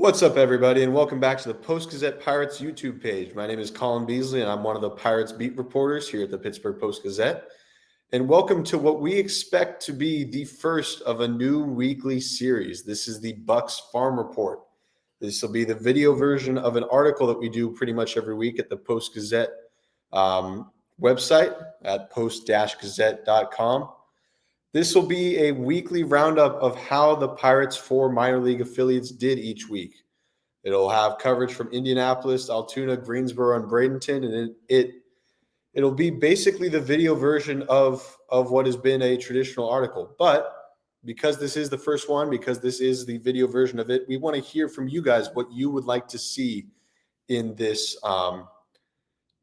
What's up, everybody, and welcome back to the Post-Gazette Pirates YouTube page. My name is Colin Beazley, and I'm one of the Pirates beat reporters here at the Pittsburgh Post-Gazette. And welcome to what we expect to be the first of a new weekly series. This is the Bucks Farm Report. This will be the video version of an article that we do pretty much every week at the Post-Gazette website at post-gazette.com. This will be a weekly roundup of how the Pirates' four minor league affiliates did each week. It'll have coverage from Indianapolis, Altoona, Greensboro, and Bradenton, and it'll be basically the video version of what has been a traditional article. But because this is the first one, because this is the video version of it, we want to hear from you guys what you would like to see in this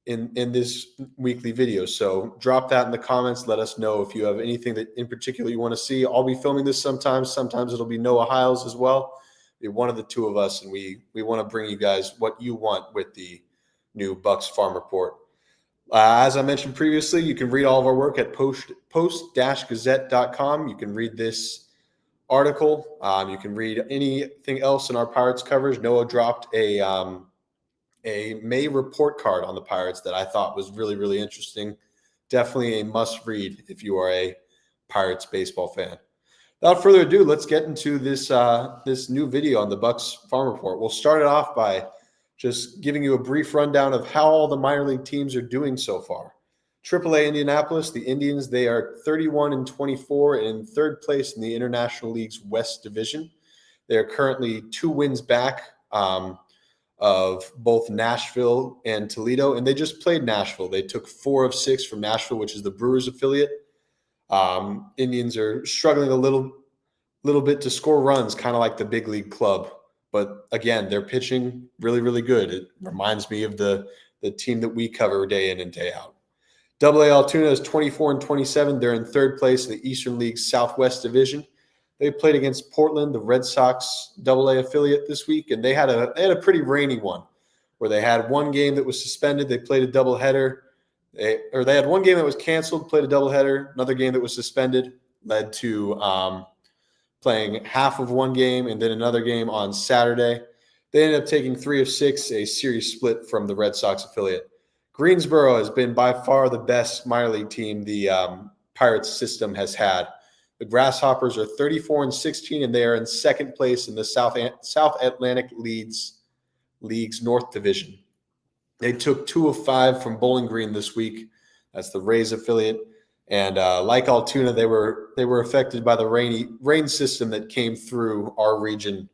in this weekly video. So drop that in the comments. Let us know if you have anything that in particular you want to see. I'll be filming this sometimes. Sometimes it'll be Noah Hiles as well. Be one of the two of us, and we want to bring you guys what you want with the new Bucks Farm Report. As I mentioned previously, you can read all of our work at post-gazette.com. You can read this article. You can read anything else in our Pirates coverage. Noah dropped a May report card on the Pirates that I thought was really, really interesting. Definitely a must read if you are a Pirates baseball fan. Without further ado, let's get into this new video on the Bucks Farm Report. We'll start it off by just giving you a brief rundown of how all the minor league teams are doing so far. AAA Indianapolis, the Indians, they are 31-24 and in third place in the International League's West Division. They are currently 2 wins back of both Nashville and Toledo, and they just played Nashville. They took 4 of 6 from Nashville, which is the Brewers affiliate. Indians are struggling a little bit to score runs, kind of like the big league club. But again, they're pitching really, really good. It reminds me of the team that we cover day in and day out. AA Altoona is 24-27. They're in third place in the Eastern League's Southwest Division. They played against Portland, the Red Sox AA affiliate this week, and they had a pretty rainy one where they had one game that was suspended. They played a doubleheader. They had one game that was canceled, played a doubleheader. Another game that was suspended led to playing half of one game and then another game on Saturday. They ended up taking 3 of 6, a series split from the Red Sox affiliate. Greensboro has been by far the best minor league team the Pirates system has had. The Grasshoppers are 34-16, and they are in second place in the South Atlantic League's North Division. They took 2 of 5 from Bowling Green this week. That's the Rays affiliate. And like Altoona, they were affected by the rain system that came through our region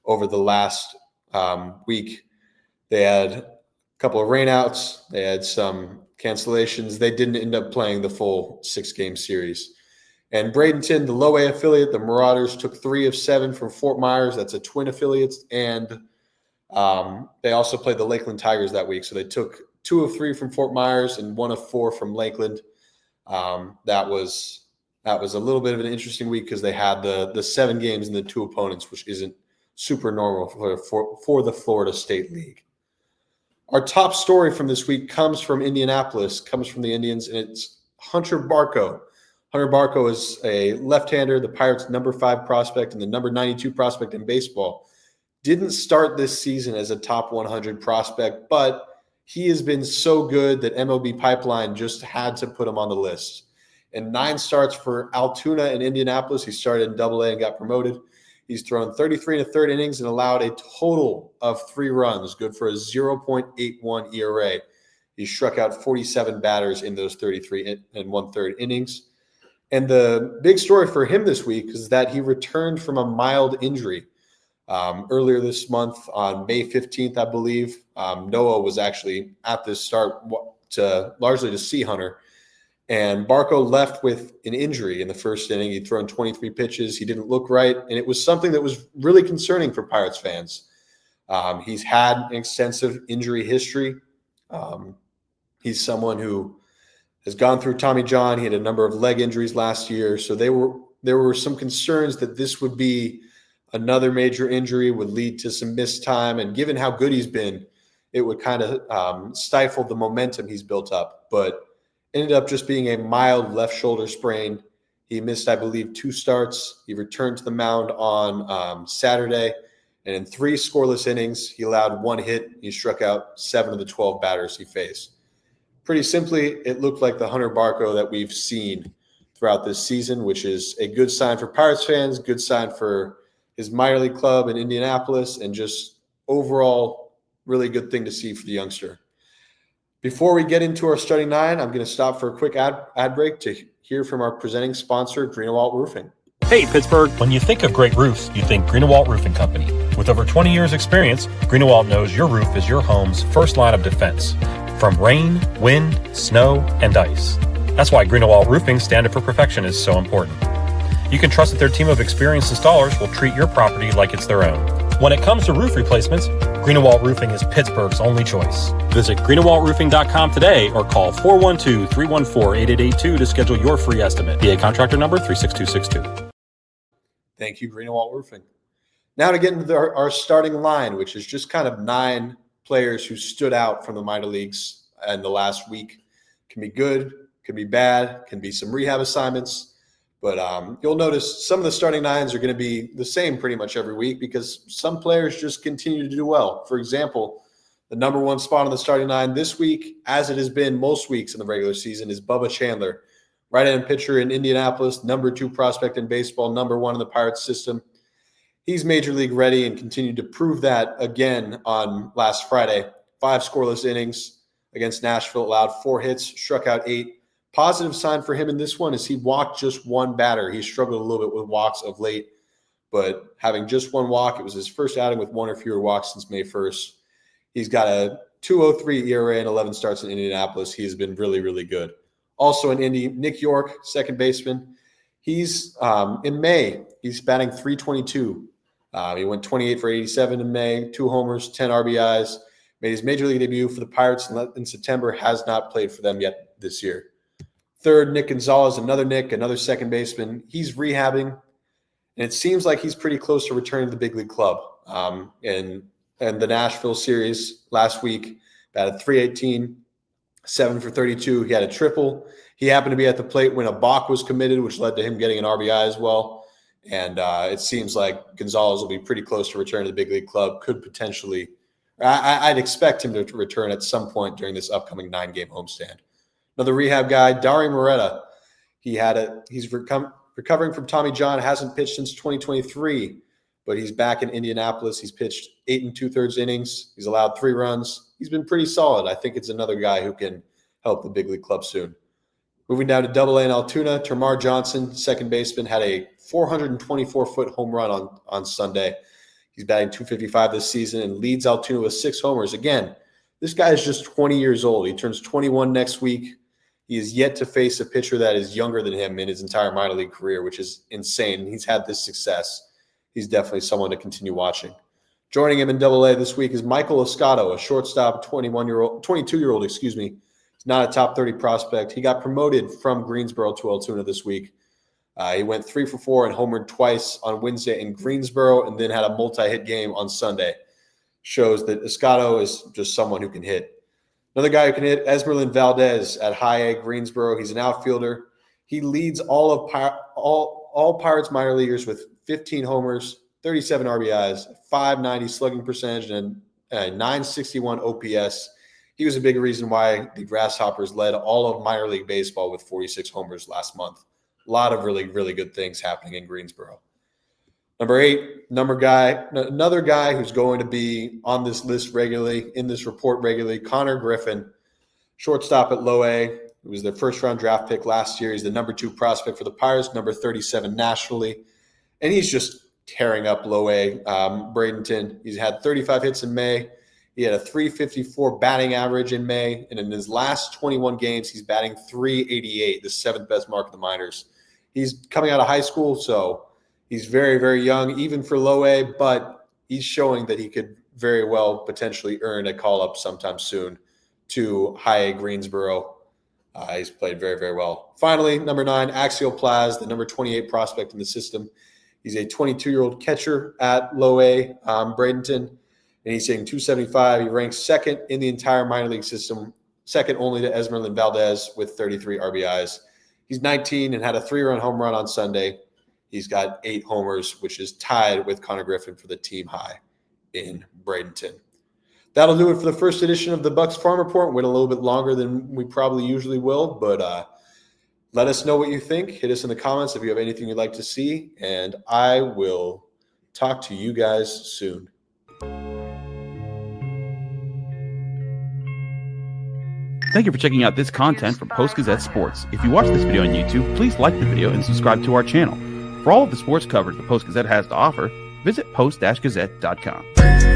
over the last week. They had a couple of rainouts. They had some cancellations. They didn't end up playing the full 6-game series. And Bradenton, the low A affiliate, the Marauders, took 3 of 7 from Fort Myers. That's a Twin affiliate. And they also played the Lakeland Tigers that week. So they took 2 of 3 from Fort Myers and 1 of 4 from Lakeland. That was a little bit of an interesting week because they had the 7 games and the 2 opponents, which isn't super normal for the Florida State League. Our top story from this week comes from Indianapolis, comes from the Indians, and it's Hunter Barco. Hunter Barco is a left-hander, the Pirates' number 5 prospect and the number 92 prospect in baseball. Didn't start this season as a top 100 prospect, but he has been so good that MLB Pipeline just had to put him on the list. In 9 starts for Altoona and Indianapolis, he started in AA and got promoted. He's thrown 33 1/3 innings and allowed a total of 3 runs, good for a 0.81 ERA. He struck out 47 batters in those 33 1/3 innings. And the big story for him this week is that he returned from a mild injury. Earlier this month on May 15th, I believe, Noah was actually at this start largely to see Hunter. And Barco left with an injury in the first inning. He'd thrown 23 pitches. He didn't look right. And it was something that was really concerning for Pirates fans. He's had an extensive injury history. He's someone who has gone through Tommy John. He had a number of leg injuries last year. So there were some concerns that this would be another major injury, would lead to some missed time. And given how good he's been, it would kind of stifle the momentum he's built up. But ended up just being a mild left shoulder sprain. He missed, I believe, 2 starts. He returned to the mound on Saturday And in 3 scoreless innings, he allowed 1 hit. He struck out 7 of the 12 batters he faced. Pretty simply, it looked like the Hunter Barco that we've seen throughout this season, which is a good sign for Pirates fans, good sign for his minor league club in Indianapolis, and just overall really good thing to see for the youngster. Before we get into our starting 9, I'm going to stop for a quick ad break to hear from our presenting sponsor, Greenewalt Roofing. Hey, Pittsburgh. When you think of great roofs, you think Greenewalt Roofing Company. With over 20 years experience, Greenewalt knows your roof is your home's first line of defense from rain, wind, snow, and ice. That's why Greenewalt Roofing's standard for perfection is so important. You can trust that their team of experienced installers will treat your property like it's their own. When it comes to roof replacements, Greenewalt Roofing is Pittsburgh's only choice. Visit greenewaltroofing.com today or call 412-314-8882 to schedule your free estimate. PA contractor number 36262. Thank you, Greenewalt Roofing. Now to get into our starting line, which is just kind of 9 players who stood out from the minor leagues in the last week. Can be good, can be bad, can be some rehab assignments. But you'll notice some of the starting 9s are going to be the same pretty much every week because some players just continue to do well. For example, the number 1 spot on the starting 9 this week, as it has been most weeks in the regular season, is Bubba Chandler. Right-hand pitcher in Indianapolis, number 2 prospect in baseball, number 1 in the Pirates system. He's major league ready and continued to prove that again on last Friday. 5 scoreless innings against Nashville, allowed 4 hits, struck out 8. Positive sign for him in this one is he walked just 1 batter. He struggled a little bit with walks of late, but having just 1 walk, it was his first outing with 1 or fewer walks since May 1st. He's got a 2.03 ERA and 11 starts in Indianapolis. He has been really, really good. Also in Indy, Nick York, second baseman. He's in May, he's batting .322. He went 28 for 87 in May, 2 homers, 10 RBIs. Made his major league debut for the Pirates in September, has not played for them yet this year. Third, Nick Gonzalez, another second baseman. He's rehabbing, and it seems like he's pretty close to returning to the big league club. And the Nashville series last week, batted .318, 7 for 32. He had a triple. He happened to be at the plate when a balk was committed, which led to him getting an RBI as well. And it seems like Gonzalez will be pretty close to return to the big league club. Could potentially, I'd expect him to return at some point during this upcoming 9-game homestand. Another rehab guy, Dauri Moreta. He's recovering from Tommy John. Hasn't pitched since 2023, but he's back in Indianapolis. He's pitched 8 2/3 innings. He's allowed 3 runs. He's been pretty solid. I think it's another guy who can help the big league club soon. Moving down to Double-A in Altoona, Termarr Johnson, second baseman, had a 424-foot home run on Sunday. He's batting .255 this season and leads Altoona with 6 homers. Again, this guy is just 20 years old. He turns 21 next week. He is yet to face a pitcher that is younger than him in his entire minor league career, which is insane. He's had this success. He's definitely someone to continue watching. Joining him in Double-A this week is Michael Escato, a shortstop, 22-year-old, excuse me. He's not a top 30 prospect. He got promoted from Greensboro to Altoona this week. He went 3 for 4 and homered twice on Wednesday in Greensboro and then had a multi-hit game on Sunday. Shows that Escato is just someone who can hit. Another guy who can hit, Esmeralyn Valdez at High A Greensboro. He's an outfielder. He leads all Pirates minor leaguers with 15 homers, 37 RBIs, 590 slugging percentage, and a 961 OPS. He was a big reason why the Grasshoppers led all of minor league baseball with 46 homers last month. A lot of really, really good things happening in Greensboro. Number 8, another guy who's going to be on this list regularly, in this report regularly, Konnor Griffin, shortstop at Low A. He was their first-round draft pick last year. He's the number 2 prospect for the Pirates, number 37 nationally. And he's just tearing up Low A. Bradenton, he's had 35 hits in May. He had a .354 batting average in May. And in his last 21 games, he's batting .388, the 7th best mark of the minors. He's coming out of high school, so he's very, very young, even for Low A, but he's showing that he could very well potentially earn a call-up sometime soon to High A Greensboro. He's played very, very well. Finally, number 9, Axial Plaz, the number 28 prospect in the system. He's a 22-year-old catcher at Low A, Bradenton, and he's hitting .275. He ranks second in the entire minor league system, second only to Esmeralyn Valdez with 33 RBIs. He's 19 and had a 3-run home run on Sunday. He's got 8 homers, which is tied with Konnor Griffin for the team high. in Bradenton. That'll do it for the first edition of the Bucks Farm Report. Went a little bit longer than we probably usually will, but let us know what you think. Hit us in the comments if you have anything you'd like to see, and I will talk to you guys soon. Thank you for checking out this content from Post-Gazette Sports. If you watch this video on YouTube, please like the video and subscribe to our channel. For all of the sports coverage the Post-Gazette has to offer, visit post-gazette.com.